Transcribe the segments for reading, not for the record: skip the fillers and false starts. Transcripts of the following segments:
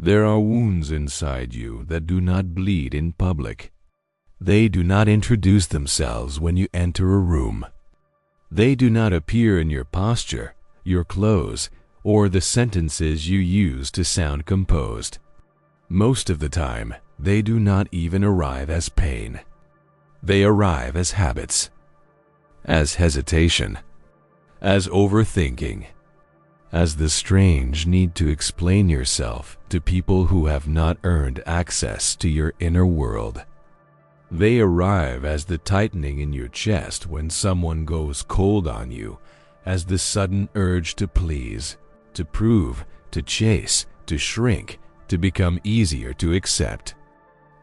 There are wounds inside you that do not bleed in public. They do not introduce themselves when you enter a room. They do not appear in your posture, your clothes, or the sentences you use to sound composed. Most of the time, they do not even arrive as pain. They arrive as habits, as hesitation, as overthinking, as the strange need to explain yourself to people who have not earned access to your inner world. They arrive as the tightening in your chest when someone goes cold on you, as the sudden urge to please, to prove, to chase, to shrink, to become easier to accept.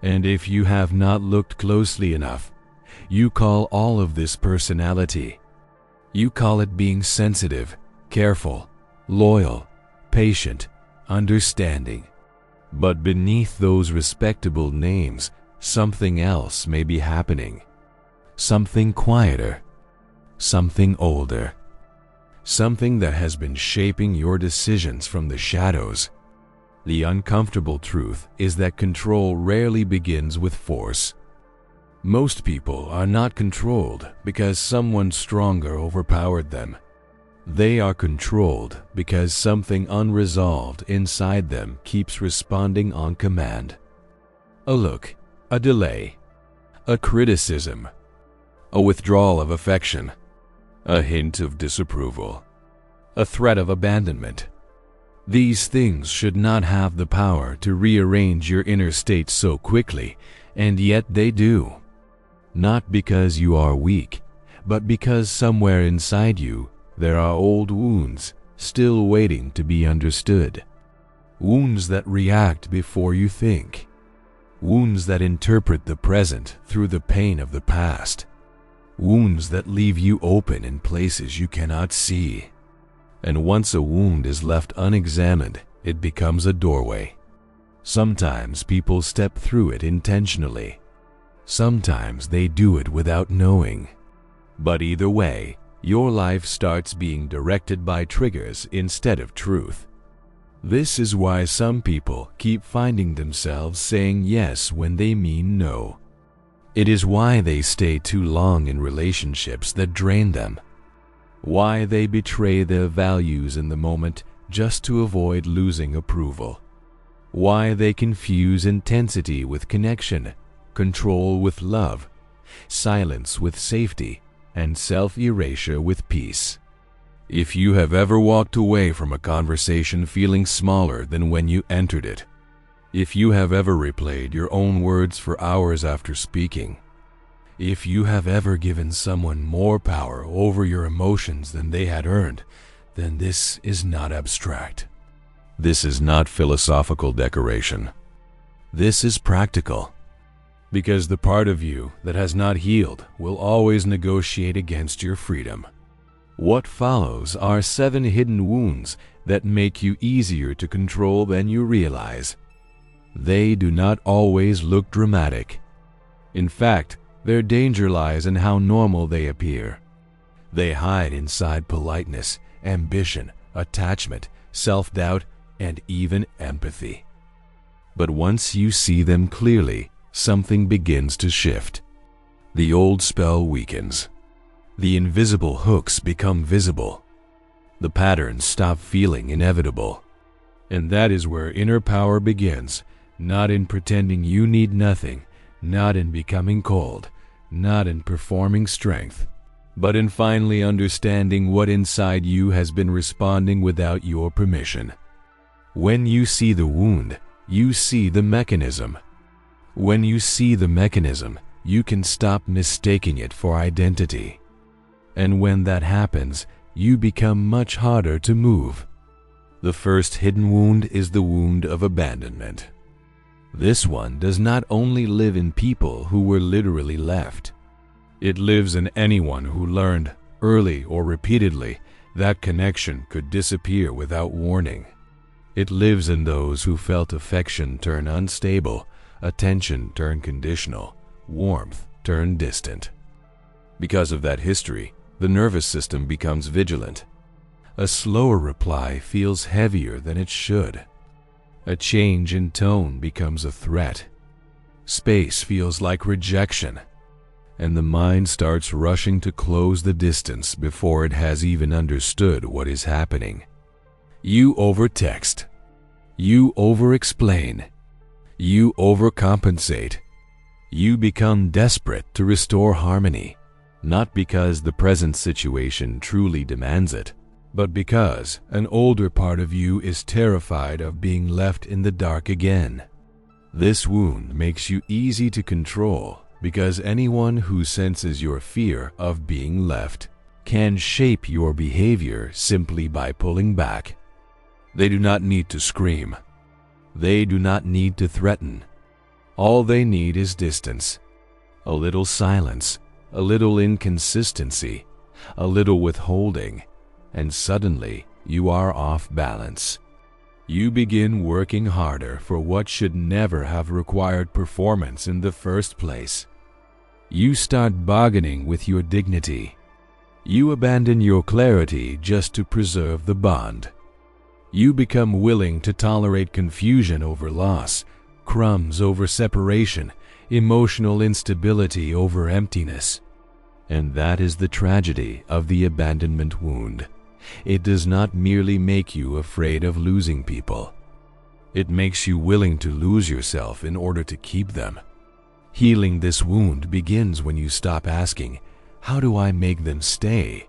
And if you have not looked closely enough, you call all of this personality. You call it being sensitive, careful, loyal, patient, understanding. But beneath those respectable names, something else may be happening. Something quieter, something older, something that has been shaping your decisions from the shadows. The uncomfortable truth is that control rarely begins with force. Most people are not controlled because someone stronger overpowered them. They are controlled because something unresolved inside them keeps responding on command. A look, a delay, a criticism, a withdrawal of affection, a hint of disapproval, a threat of abandonment. These things should not have the power to rearrange your inner state so quickly, and yet they do. Not because you are weak, but because somewhere inside you there are old wounds still waiting to be understood. Wounds that react before you think. Wounds that interpret the present through the pain of the past. Wounds that leave you open in places you cannot see. And once a wound is left unexamined, it becomes a doorway. Sometimes people step through it intentionally. Sometimes they do it without knowing. But either way, your life starts being directed by triggers instead of truth. This is why some people keep finding themselves saying yes when they mean no. It is why they stay too long in relationships that drain them. Why they betray their values in the moment just to avoid losing approval. Why they confuse intensity with connection, control with love, silence with safety, and self-erasure with peace. If you have ever walked away from a conversation feeling smaller than when you entered it, if you have ever replayed your own words for hours after speaking, if you have ever given someone more power over your emotions than they had earned, then this is not abstract. This is not philosophical decoration. This is practical. Because the part of you that has not healed will always negotiate against your freedom. What follows are 7 hidden wounds that make you easier to control than you realize. They do not always look dramatic. In fact, their danger lies in how normal they appear. They hide inside politeness, ambition, attachment, self-doubt, and even empathy. But once you see them clearly, something begins to shift. The old spell weakens. The invisible hooks become visible. The patterns stop feeling inevitable. And that is where inner power begins, not in pretending you need nothing, not in becoming cold, not in performing strength, but in finally understanding what inside you has been responding without your permission. When you see the wound, you see the mechanism. When you see the mechanism, you can stop mistaking it for identity. And when that happens, you become much harder to move. The first hidden wound is the wound of abandonment. This one does not only live in people who were literally left. It lives in anyone who learned, early or repeatedly, that connection could disappear without warning. It lives in those who felt affection turn unstable, attention turn conditional, warmth turn distant. Because of that history, the nervous system becomes vigilant. A slower reply feels heavier than it should. A change in tone becomes a threat. Space feels like rejection, and the mind starts rushing to close the distance before it has even understood what is happening. You overtext. You overexplain. You overcompensate. You become desperate to restore harmony, not because the present situation truly demands it, but because an older part of you is terrified of being left in the dark again. This wound makes you easy to control because anyone who senses your fear of being left can shape your behavior simply by pulling back. They do not need to scream. They do not need to threaten. All they need is distance, a little silence, a little inconsistency, a little withholding, and suddenly you are off balance. You begin working harder for what should never have required performance in the first place. You start bargaining with your dignity. You abandon your clarity just to preserve the bond. You become willing to tolerate confusion over loss, crumbs over separation, emotional instability over emptiness. And that is the tragedy of the abandonment wound. It does not merely make you afraid of losing people. It makes you willing to lose yourself in order to keep them. Healing this wound begins when you stop asking, "How do I make them stay?"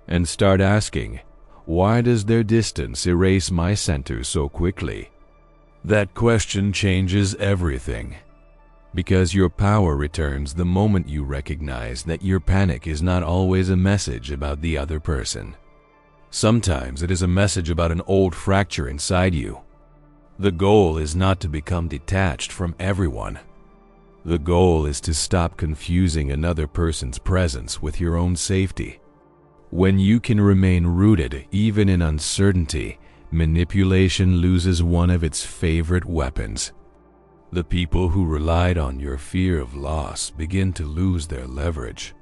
and start asking, "Why does their distance erase my center so quickly?" That question changes everything, because your power returns the moment you recognize that your panic is not always a message about the other person. Sometimes it is a message about an old fracture inside you. The goal is not to become detached from everyone. The goal is to stop confusing another person's presence with your own safety. When you can remain rooted even in uncertainty, manipulation loses one of its favorite weapons. The people who relied on your fear of loss begin to lose their leverage.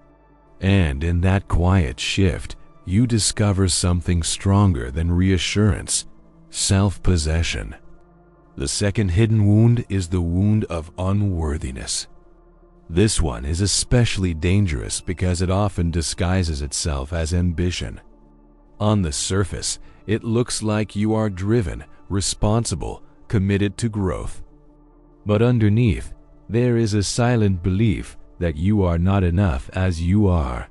And in that quiet shift, you discover something stronger than reassurance: self-possession. The second hidden wound is the wound of unworthiness. This one is especially dangerous because it often disguises itself as ambition. On the surface, it looks like you are driven, responsible, committed to growth. But underneath, there is a silent belief that you are not enough as you are.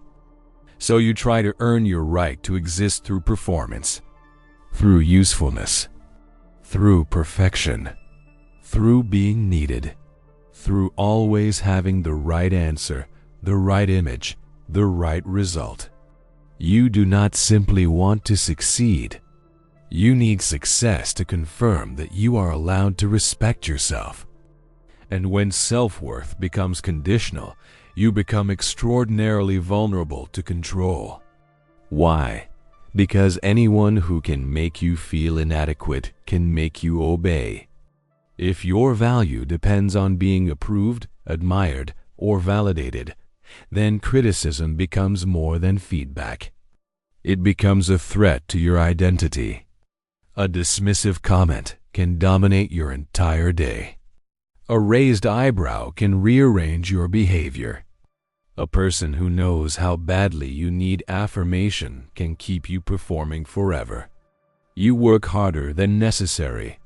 So you try to earn your right to exist through performance, through usefulness, through perfection, through being needed, through always having the right answer, the right image, the right result. You do not simply want to succeed. You need success to confirm that you are allowed to respect yourself. And when self-worth becomes conditional, you become extraordinarily vulnerable to control. Why? Because anyone who can make you feel inadequate can make you obey. If your value depends on being approved, admired, or validated, then criticism becomes more than feedback. It becomes a threat to your identity. A dismissive comment can dominate your entire day. A raised eyebrow can rearrange your behavior. A person who knows how badly you need affirmation can keep you performing forever. You work harder than necessary.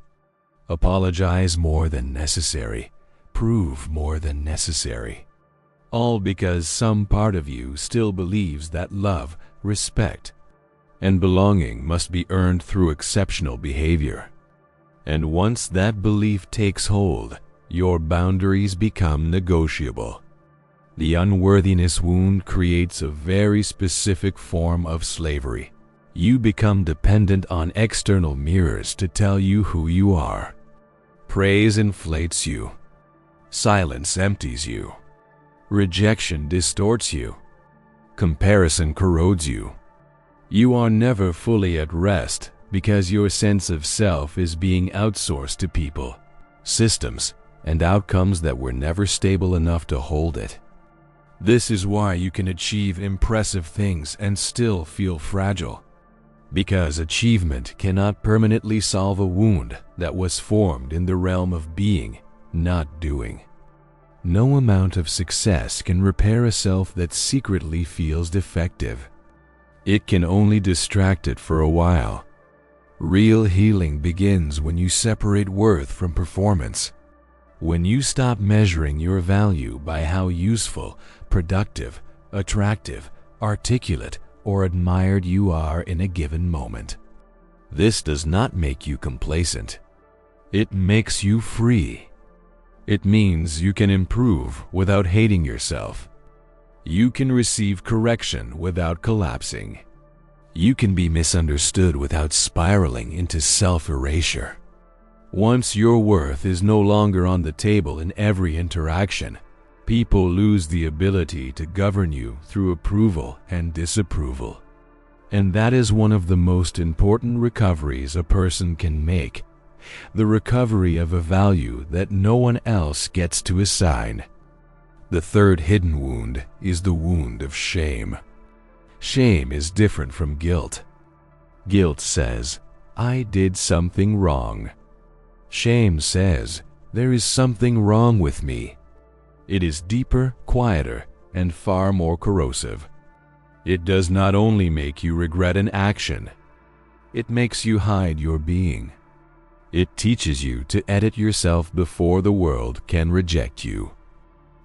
Apologize more than necessary. Prove more than necessary. All because some part of you still believes that love, respect, and belonging must be earned through exceptional behavior. And once that belief takes hold, your boundaries become negotiable. The unworthiness wound creates a very specific form of slavery. You become dependent on external mirrors to tell you who you are. Praise inflates you. Silence empties you. Rejection distorts you. Comparison corrodes you. You are never fully at rest because your sense of self is being outsourced to people, systems, and outcomes that were never stable enough to hold it. This is why you can achieve impressive things and still feel fragile. Because achievement cannot permanently solve a wound that was formed in the realm of being, not doing. No amount of success can repair a self that secretly feels defective. It can only distract it for a while. Real healing begins when you separate worth from performance. When you stop measuring your value by how useful, productive, attractive, articulate, or admired you are in a given moment. This does not make you complacent. It makes you free. It means you can improve without hating yourself. You can receive correction without collapsing. You can be misunderstood without spiraling into self-erasure. Once your worth is no longer on the table in every interaction, people lose the ability to govern you through approval and disapproval. And that is one of the most important recoveries a person can make. The recovery of a value that no one else gets to assign. The third hidden wound is the wound of shame. Shame is different from guilt. Guilt says, I did something wrong. Shame says, there is something wrong with me. It is deeper, quieter, and far more corrosive. It does not only make you regret an action, it makes you hide your being. It teaches you to edit yourself before the world can reject you,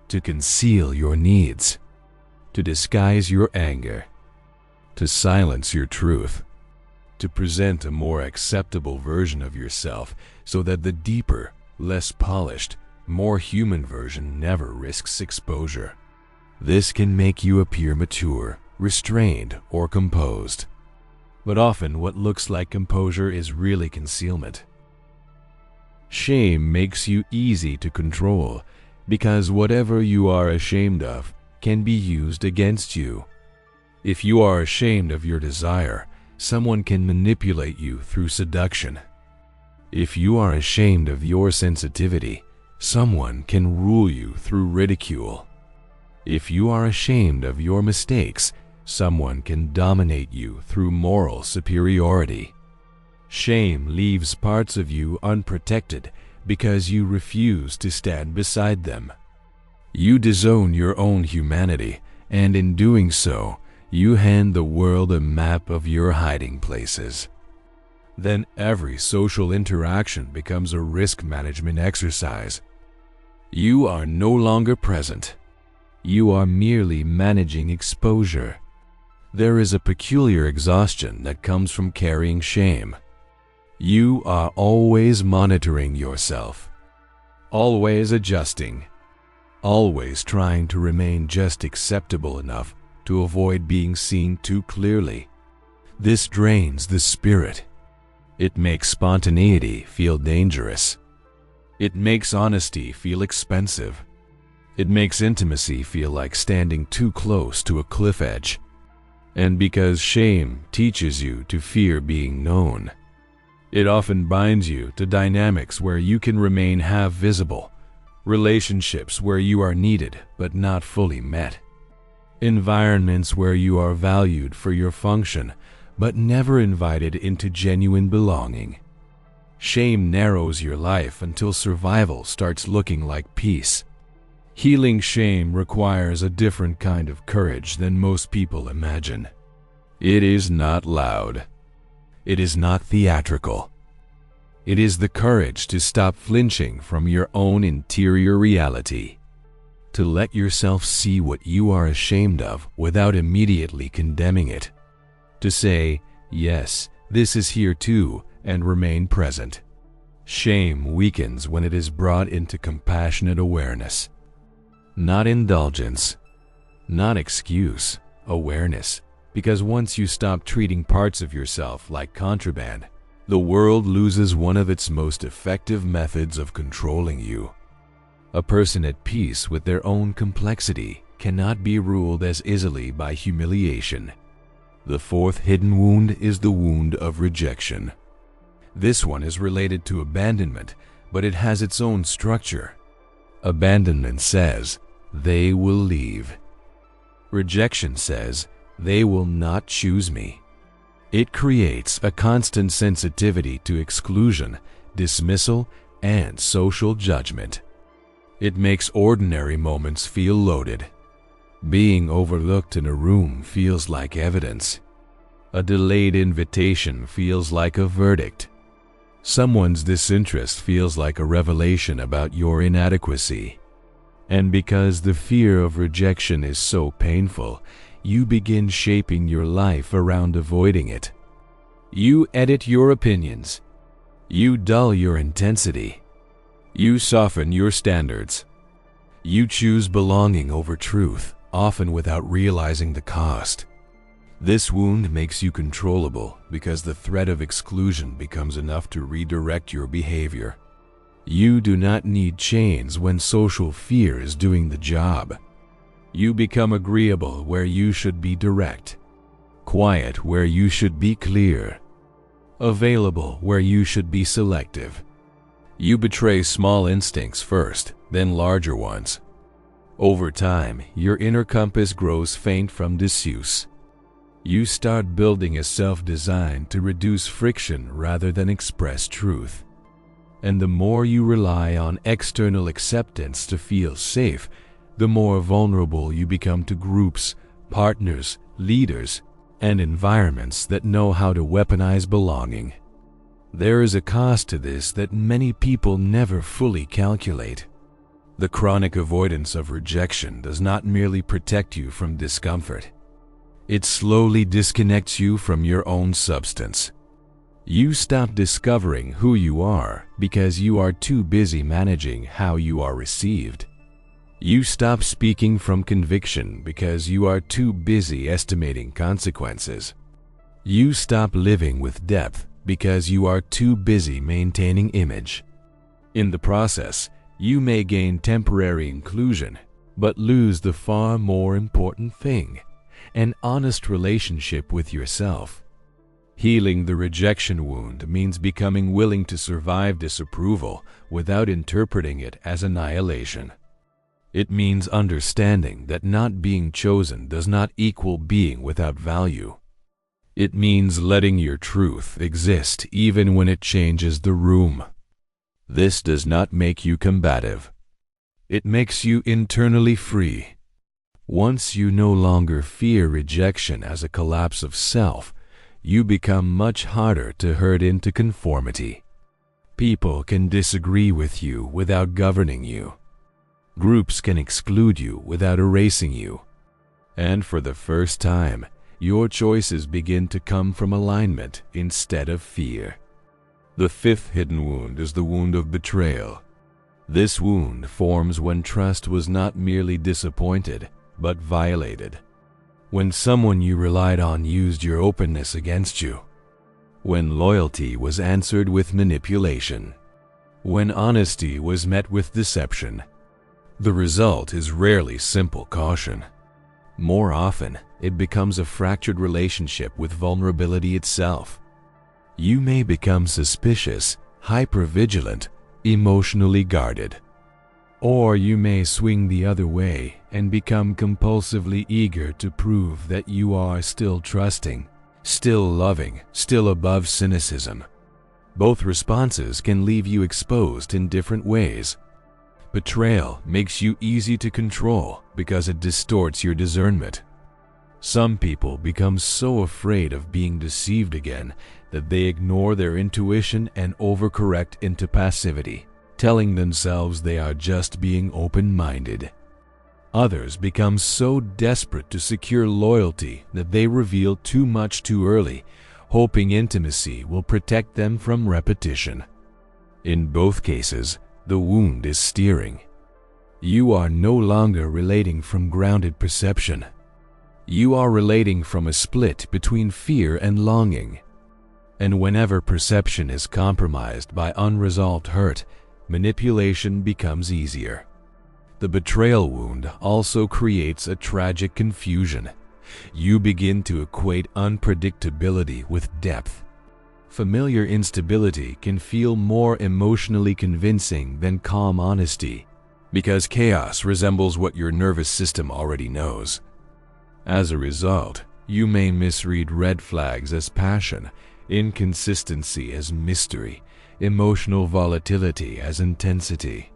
to conceal your needs, to disguise your anger, to silence your truth, to present a more acceptable version of yourself so that the deeper, less polished, more human version never risks exposure. This can make you appear mature, restrained, or composed. But often what looks like composure is really concealment. Shame makes you easy to control because whatever you are ashamed of can be used against you. If you are ashamed of your desire, someone can manipulate you through seduction. If you are ashamed of your sensitivity, someone can rule you through ridicule. If you are ashamed of your mistakes, someone can dominate you through moral superiority. Shame leaves parts of you unprotected because you refuse to stand beside them. You disown your own humanity, and in doing so, you hand the world a map of your hiding places. Then every social interaction becomes a risk management exercise. You are no longer present. You are merely managing exposure. There is a peculiar exhaustion that comes from carrying shame. You are always monitoring yourself, always adjusting, always trying to remain just acceptable enough to avoid being seen too clearly. This drains the spirit. It makes spontaneity feel dangerous. It makes honesty feel expensive. It makes intimacy feel like standing too close to a cliff edge. And because shame teaches you to fear being known, it often binds you to dynamics where you can remain half visible, relationships where you are needed but not fully met, environments where you are valued for your function but never invited into genuine belonging. Shame narrows your life until survival starts looking like peace. Healing shame requires a different kind of courage than most people imagine. It is not loud. It is not theatrical. It is the courage to stop flinching from your own interior reality, to let yourself see what you are ashamed of without immediately condemning it, to say, yes, this is here too, and remain present. Shame weakens when it is brought into compassionate awareness. Not indulgence, not excuse, awareness. Because once you stop treating parts of yourself like contraband, the world loses one of its most effective methods of controlling you. A person at peace with their own complexity cannot be ruled as easily by humiliation. The fourth hidden wound is the wound of rejection. This one is related to abandonment, but it has its own structure. Abandonment says, they will leave. Rejection says, they will not choose me. It creates a constant sensitivity to exclusion, dismissal, and social judgment. It makes ordinary moments feel loaded. Being overlooked in a room feels like evidence. A delayed invitation feels like a verdict. Someone's disinterest feels like a revelation about your inadequacy. And because the fear of rejection is so painful, you begin shaping your life around avoiding it. You edit your opinions. You dull your intensity. You soften your standards. You choose belonging over truth, often without realizing the cost. This wound makes you controllable because the threat of exclusion becomes enough to redirect your behavior. You do not need chains when social fear is doing the job. You become agreeable where you should be direct, quiet where you should be clear, available where you should be selective. You betray small instincts first, then larger ones. Over time, your inner compass grows faint from disuse. You start building a self-design to reduce friction rather than express truth. And the more you rely on external acceptance to feel safe, the more vulnerable you become to groups, partners, leaders, and environments that know how to weaponize belonging. There is a cost to this that many people never fully calculate. The chronic avoidance of rejection does not merely protect you from discomfort. It slowly disconnects you from your own substance. You stop discovering who you are because you are too busy managing how you are received. You stop speaking from conviction because you are too busy estimating consequences. You stop living with depth because you are too busy maintaining image. In the process, you may gain temporary inclusion, but lose the far more important thing: an honest relationship with yourself. Healing the rejection wound means becoming willing to survive disapproval without interpreting it as annihilation. It means understanding that not being chosen does not equal being without value. It means letting your truth exist even when it changes the room. This does not make you combative. It makes you internally free. Once you no longer fear rejection as a collapse of self, you become much harder to herd into conformity. People can disagree with you without governing you. Groups can exclude you without erasing you. And for the first time, your choices begin to come from alignment instead of fear. The fifth hidden wound is the wound of betrayal. This wound forms when trust was not merely disappointed, but violated. When someone you relied on used your openness against you. When loyalty was answered with manipulation. When honesty was met with deception. The result is rarely simple caution. More often, it becomes a fractured relationship with vulnerability itself. You may become suspicious, hypervigilant, emotionally guarded. Or you may swing the other way and become compulsively eager to prove that you are still trusting, still loving, still above cynicism. Both responses can leave you exposed in different ways. Betrayal makes you easy to control because it distorts your discernment. Some people become so afraid of being deceived again that they ignore their intuition and overcorrect into passivity, telling themselves they are just being open-minded. Others become so desperate to secure loyalty that they reveal too much too early, hoping intimacy will protect them from repetition. In both cases, the wound is steering. You are no longer relating from grounded perception. You are relating from a split between fear and longing. And whenever perception is compromised by unresolved hurt, manipulation becomes easier. The betrayal wound also creates a tragic confusion. You begin to equate unpredictability with depth. Familiar instability can feel more emotionally convincing than calm honesty, because chaos resembles what your nervous system already knows. As a result, You may misread red flags as passion, inconsistency as mystery, emotional volatility as intensity.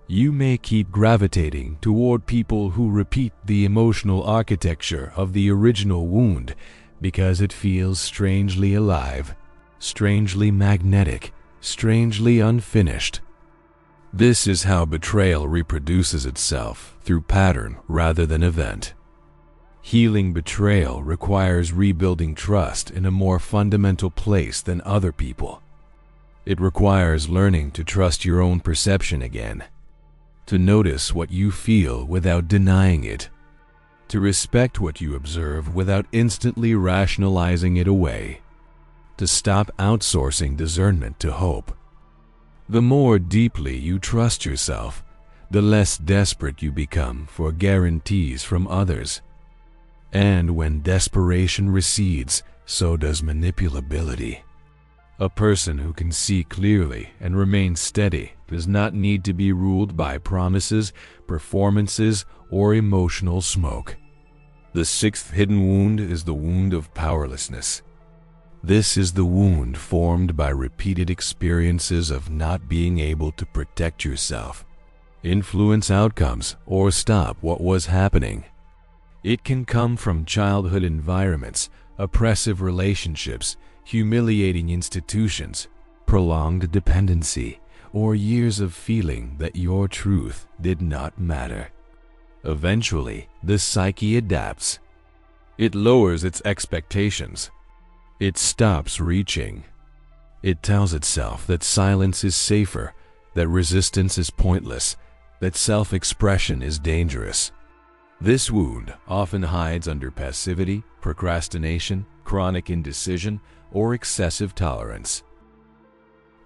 You may keep gravitating toward people who repeat the emotional architecture of the original wound because it feels strangely alive, strangely magnetic, strangely unfinished. This is how betrayal reproduces itself, through pattern rather than event. Healing betrayal requires rebuilding trust in a more fundamental place than other people. It requires learning to trust your own perception again, to notice what you feel without denying it, to respect what you observe without instantly rationalizing it away, to stop outsourcing discernment to hope. The more deeply you trust yourself, the less desperate you become for guarantees from others. And when desperation recedes, so does manipulability. A person who can see clearly and remain steady does not need to be ruled by promises, performances, or emotional smoke. The sixth hidden wound is the wound of powerlessness. This is the wound formed by repeated experiences of not being able to protect yourself, influence outcomes, or stop what was happening. It can come from childhood environments, oppressive relationships, humiliating institutions, prolonged dependency, or years of feeling that your truth did not matter. Eventually, the psyche adapts. It lowers its expectations. It stops reaching. It tells itself that silence is safer, that resistance is pointless, that self-expression is dangerous. This wound often hides under passivity, procrastination, chronic indecision, or excessive tolerance.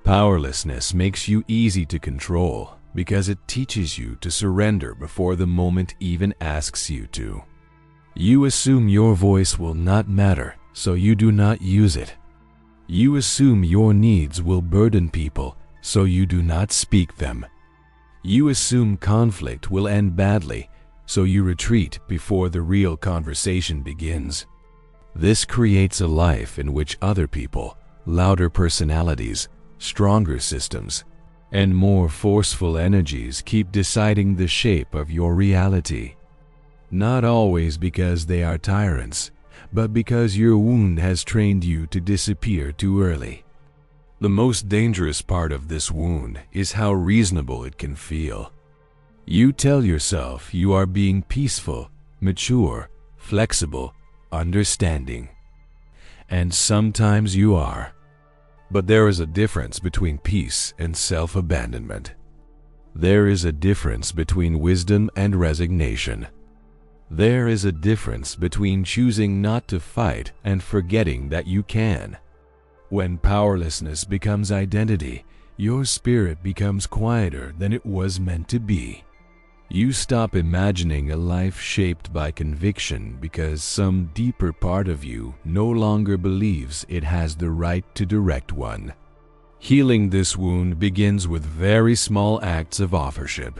Powerlessness makes you easy to control because it teaches you to surrender before the moment even asks you to. You assume your voice will not matter, so you do not use it. You assume your needs will burden people, so you do not speak them. You assume conflict will end badly, so you retreat before the real conversation begins. This creates a life in which other people, louder personalities, stronger systems, and more forceful energies keep deciding the shape of your reality. Not always because they are tyrants, but because your wound has trained you to disappear too early. The most dangerous part of this wound is how reasonable it can feel. You tell yourself you are being peaceful, mature, flexible, understanding. And sometimes you are. But there is a difference between peace and self-abandonment. There is a difference between wisdom and resignation. There is a difference between choosing not to fight and forgetting that you can. When powerlessness becomes identity, your spirit becomes quieter than it was meant to be. You stop imagining a life shaped by conviction because some deeper part of you no longer believes it has the right to direct one. Healing this wound begins with very small acts of authorship.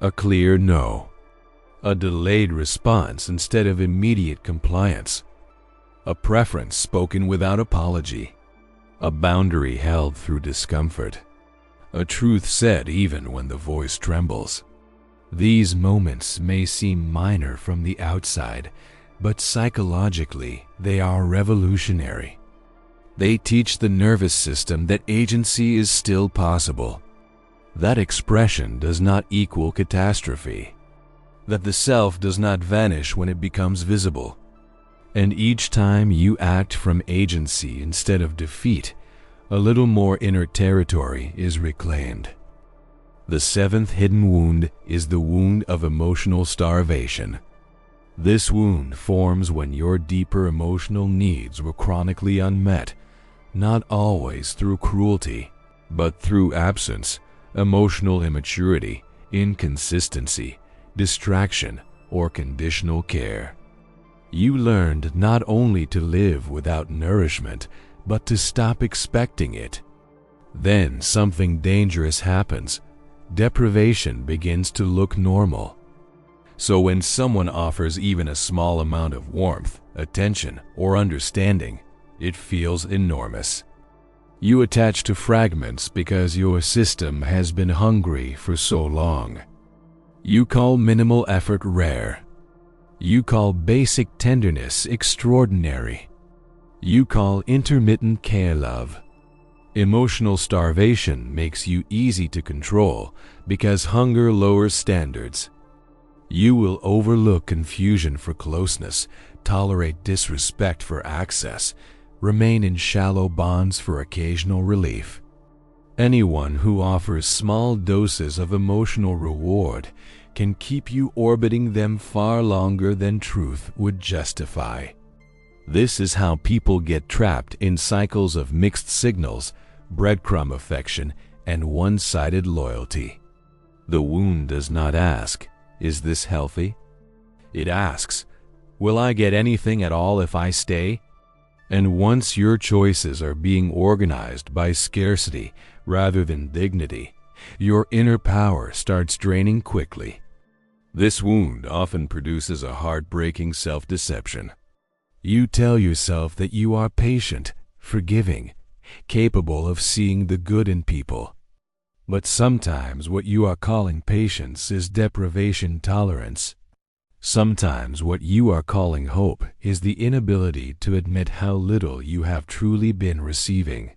A clear no. A delayed response instead of immediate compliance. A preference spoken without apology. A boundary held through discomfort. A truth said even when the voice trembles. These moments may seem minor from the outside, but psychologically they are revolutionary. They teach the nervous system that agency is still possible, that expression does not equal catastrophe, that the self does not vanish when it becomes visible. And each time you act from agency instead of defeat, a little more inner territory is reclaimed. The seventh hidden wound is the wound of emotional starvation. This wound forms when your deeper emotional needs were chronically unmet, not always through cruelty, but through absence, emotional immaturity, inconsistency, distraction, or conditional care. You learned not only to live without nourishment, but to stop expecting it. Then something dangerous happens. Deprivation begins to look normal. So when someone offers even a small amount of warmth, attention, or understanding, it feels enormous. You attach to fragments because your system has been hungry for so long. You call minimal effort rare. You call basic tenderness extraordinary. You call intermittent care love. Emotional starvation makes you easy to control because hunger lowers standards. You will overlook confusion for closeness, tolerate disrespect for access, remain in shallow bonds for occasional relief. Anyone who offers small doses of emotional reward can keep you orbiting them far longer than truth would justify. This is how people get trapped in cycles of mixed signals, breadcrumb affection, and one-sided loyalty. The wound does not ask, "Is this healthy?" It asks, "Will I get anything at all if I stay?" And once your choices are being organized by scarcity rather than dignity, your inner power starts draining quickly. This wound often produces a heartbreaking self-deception. You tell yourself that you are patient, forgiving, capable of seeing the good in people. But sometimes what you are calling patience is deprivation tolerance. Sometimes what you are calling hope is the inability to admit how little you have truly been receiving.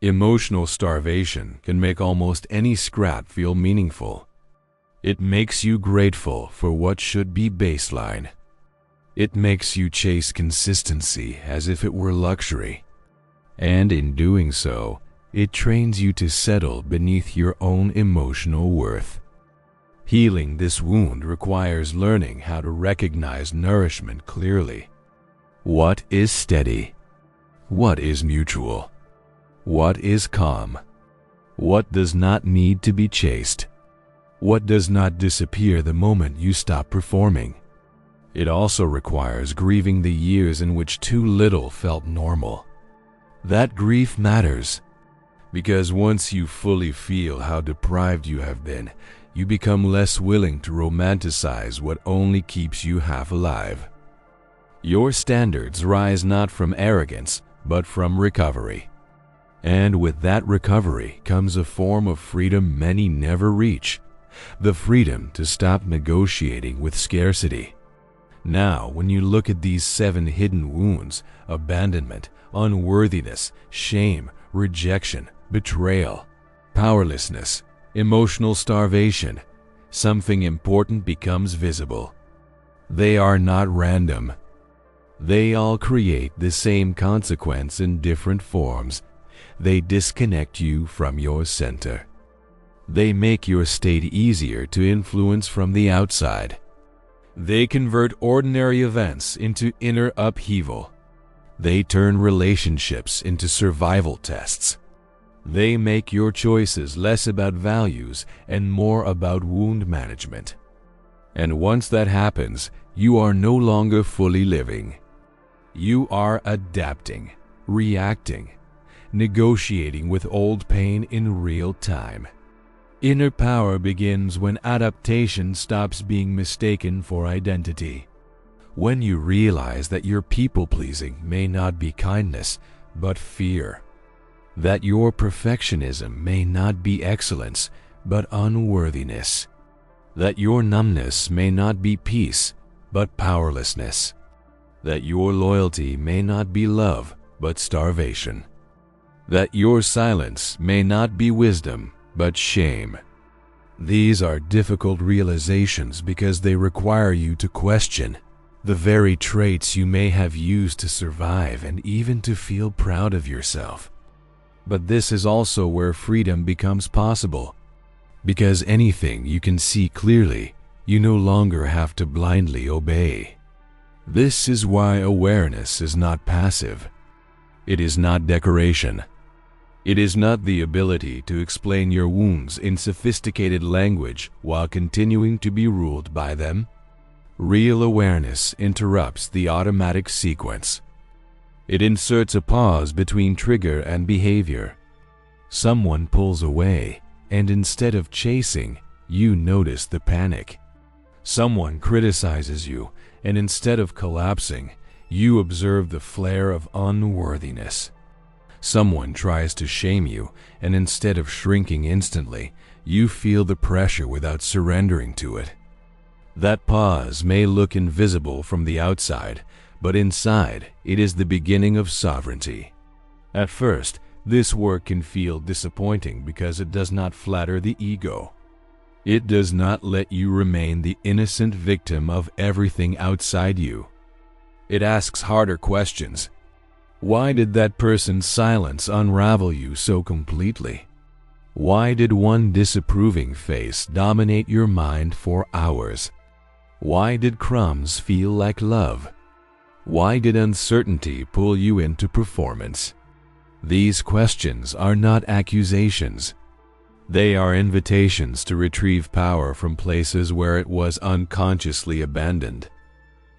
Emotional starvation can make almost any scrap feel meaningful. It makes you grateful for what should be baseline. It makes you chase consistency as if it were luxury. And in doing so, it trains you to settle beneath your own emotional worth. Healing this wound requires learning how to recognize nourishment clearly. What is steady? What is mutual? What is calm? What does not need to be chased? What does not disappear the moment you stop performing? It also requires grieving the years in which too little felt normal. That grief matters, because once you fully feel how deprived you have been, you become less willing to romanticize what only keeps you half alive. Your standards rise not from arrogance, but from recovery. And with that recovery comes a form of freedom many never reach, the freedom to stop negotiating with scarcity. Now, when you look at these 7 hidden wounds, abandonment, unworthiness, shame, rejection, betrayal, powerlessness, emotional starvation, something important becomes visible. They are not random. They all create the same consequence in different forms. They disconnect you from your center. They make your state easier to influence from the outside. They convert ordinary events into inner upheaval. They turn relationships into survival tests. They make your choices less about values and more about wound management. And once that happens, you are no longer fully living. You are adapting, reacting, negotiating with old pain in real time. Inner power begins when adaptation stops being mistaken for identity. When you realize that your people-pleasing may not be kindness, but fear. That your perfectionism may not be excellence, but unworthiness. That your numbness may not be peace, but powerlessness. That your loyalty may not be love, but starvation. That your silence may not be wisdom, but shame. These are difficult realizations because they require you to question the very traits you may have used to survive and even to feel proud of yourself. But this is also where freedom becomes possible. Because anything you can see clearly, you no longer have to blindly obey. This is why awareness is not passive. It is not decoration. It is not the ability to explain your wounds in sophisticated language while continuing to be ruled by them. Real awareness interrupts the automatic sequence. It inserts a pause between trigger and behavior. Someone pulls away, and instead of chasing, you notice the panic. Someone criticizes you, and instead of collapsing, you observe the flare of unworthiness. Someone tries to shame you, and instead of shrinking instantly, you feel the pressure without surrendering to it. That pause may look invisible from the outside, but inside, it is the beginning of sovereignty. At first, this work can feel disappointing because it does not flatter the ego. It does not let you remain the innocent victim of everything outside you. It asks harder questions. Why did that person's silence unravel you so completely? Why did one disapproving face dominate your mind for hours? Why did crumbs feel like love? Why did uncertainty pull you into performance? These questions are not accusations. They are invitations to retrieve power from places where it was unconsciously abandoned.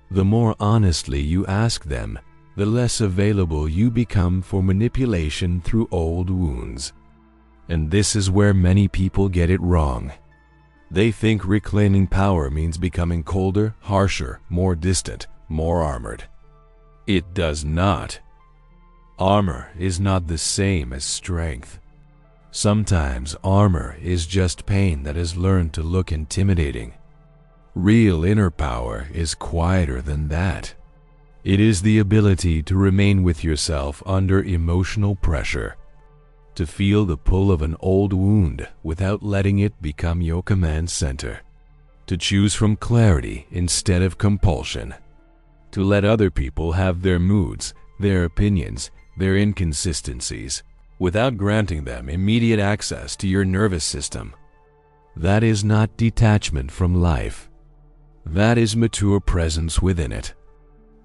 The more honestly you ask them, the less available you become for manipulation through old wounds. And this is where many people get it wrong. They think reclaiming power means becoming colder, harsher, more distant, more armored. It does not. Armor is not the same as strength. Sometimes armor is just pain that has learned to look intimidating. Real inner power is quieter than that. It is the ability to remain with yourself under emotional pressure, to feel the pull of an old wound without letting it become your command center, to choose from clarity instead of compulsion, to let other people have their moods, their opinions, their inconsistencies, without granting them immediate access to your nervous system. That is not detachment from life. That is mature presence within it.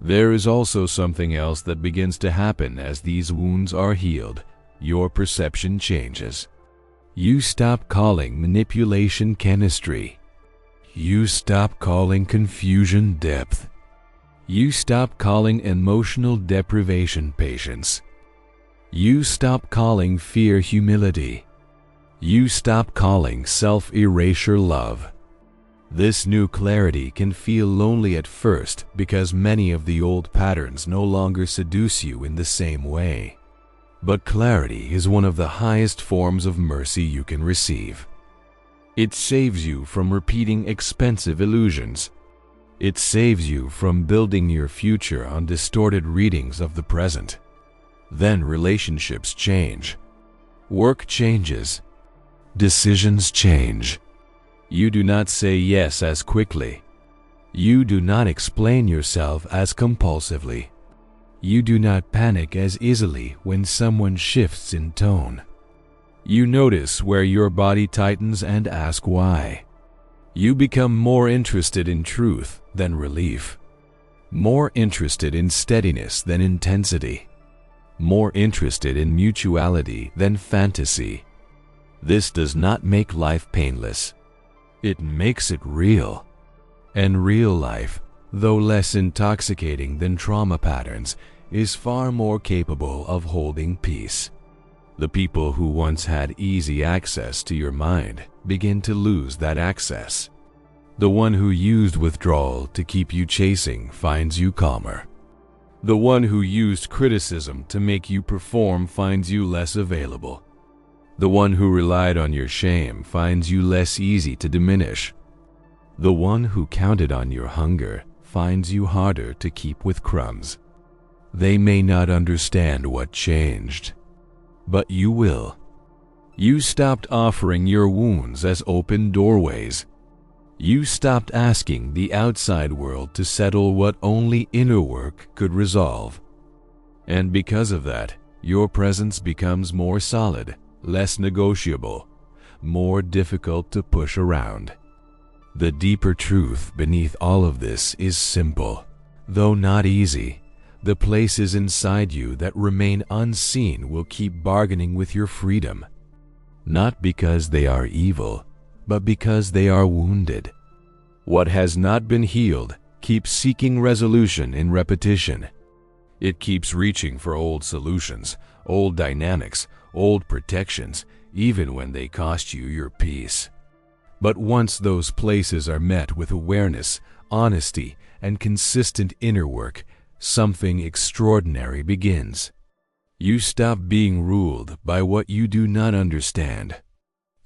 There is also something else that begins to happen as these wounds are healed. Your perception changes. You stop calling manipulation chemistry. You stop calling confusion depth. You stop calling emotional deprivation patience. You stop calling fear humility. You stop calling self-erasure love. This new clarity can feel lonely at first because many of the old patterns no longer seduce you in the same way. But clarity is one of the highest forms of mercy you can receive. It saves you from repeating expensive illusions. It saves you from building your future on distorted readings of the present. Then relationships change. Work changes. Decisions change. You do not say yes as quickly. You do not explain yourself as compulsively. You do not panic as easily when someone shifts in tone. You notice where your body tightens and ask why. You become more interested in truth than relief. More interested in steadiness than intensity. More interested in mutuality than fantasy. This does not make life painless. It makes it real. And real life, though less intoxicating than trauma patterns, is far more capable of holding peace. The people who once had easy access to your mind begin to lose that access. The one who used withdrawal to keep you chasing finds you calmer. The one who used criticism to make you perform finds you less available. The one who relied on your shame finds you less easy to diminish. The one who counted on your hunger finds you harder to keep with crumbs. They may not understand what changed, but you will. You stopped offering your wounds as open doorways. You stopped asking the outside world to settle what only inner work could resolve. And because of that, your presence becomes more solid, less negotiable, more difficult to push around. The deeper truth beneath all of this is simple, though not easy. The places inside you that remain unseen will keep bargaining with your freedom, not because they are evil, but because they are wounded. What has not been healed keeps seeking resolution in repetition. It keeps reaching for old solutions, old dynamics, old protections, even when they cost you your peace. But once those places are met with awareness, honesty, and consistent inner work, something extraordinary begins. You stop being ruled by what you do not understand.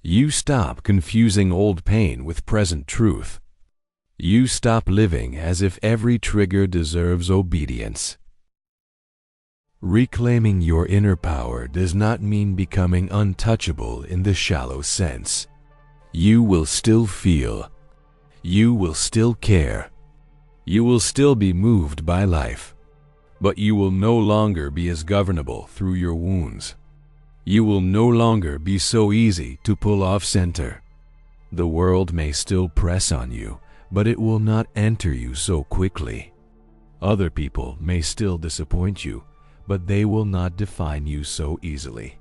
You stop confusing old pain with present truth. You stop living as if every trigger deserves obedience. Reclaiming your inner power does not mean becoming untouchable in the shallow sense. You will still feel. You will still care. You will still be moved by life. But you will no longer be as governable through your wounds. You will no longer be so easy to pull off center. The world may still press on you, but it will not enter you so quickly. Other people may still disappoint you, but they will not define you so easily.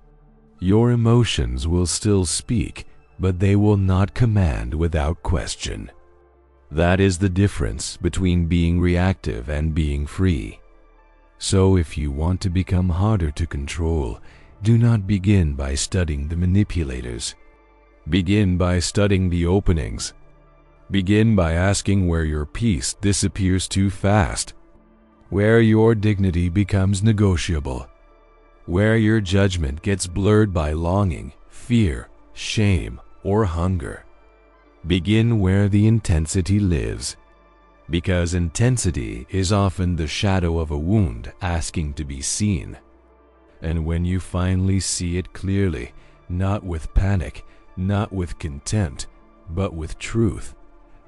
Your emotions will still speak, but they will not command without question. That is the difference between being reactive and being free. So if you want to become harder to control, do not begin by studying the manipulators. Begin by studying the openings. Begin by asking where your peace disappears too fast, where your dignity becomes negotiable, where your judgment gets blurred by longing, fear, shame, or hunger. Begin where the intensity lives, because intensity is often the shadow of a wound asking to be seen. And when you finally see it clearly, not with panic, not with contempt, but with truth,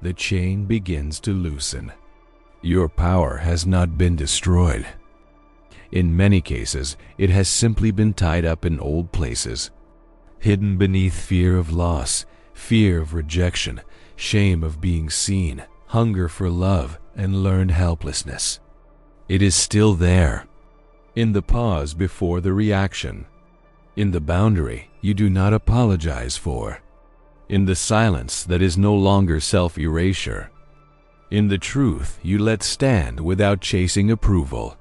the chain begins to loosen. Your power has not been destroyed. In many cases, it has simply been tied up in old places, hidden beneath fear of loss, fear of rejection, shame of being seen, hunger for love, and learned helplessness. It is still there, in the pause before the reaction, in the boundary you do not apologize for, in the silence that is no longer self-erasure, in the truth you let stand without chasing approval,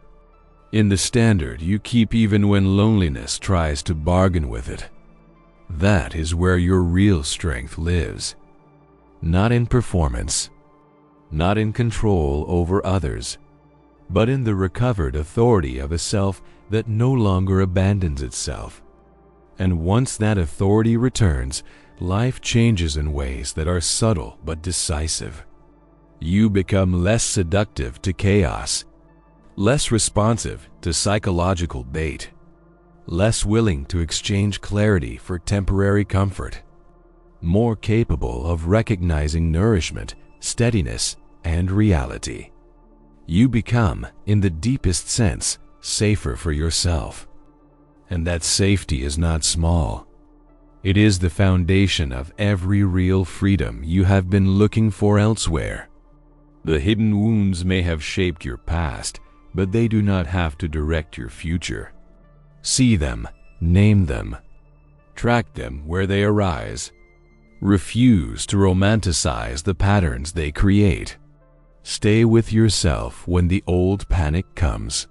in the standard you keep even when loneliness tries to bargain with it. That is where your real strength lives. Not in performance, not in control over others, but in the recovered authority of a self that no longer abandons itself. And once that authority returns, life changes in ways that are subtle but decisive. You become less seductive to chaos, less responsive to psychological bait, less willing to exchange clarity for temporary comfort, more capable of recognizing nourishment, steadiness, and reality. You become, in the deepest sense, safer for yourself. And that safety is not small. It is the foundation of every real freedom you have been looking for elsewhere. The hidden wounds may have shaped your past, but they do not have to direct your future. See them, name them, track them where they arise. Refuse to romanticize the patterns they create. Stay with yourself when the old panic comes.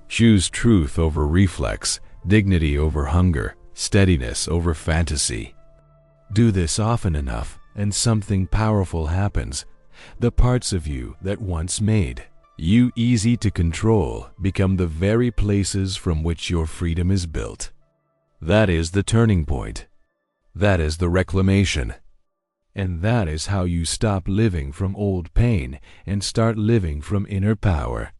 Choose truth over reflex, dignity over hunger, steadiness over fantasy. Do this often enough, and something powerful happens. The parts of you that once made you easy to control become the very places from which your freedom is built. That is the turning point. That is the reclamation. And that is how you stop living from old pain and start living from inner power.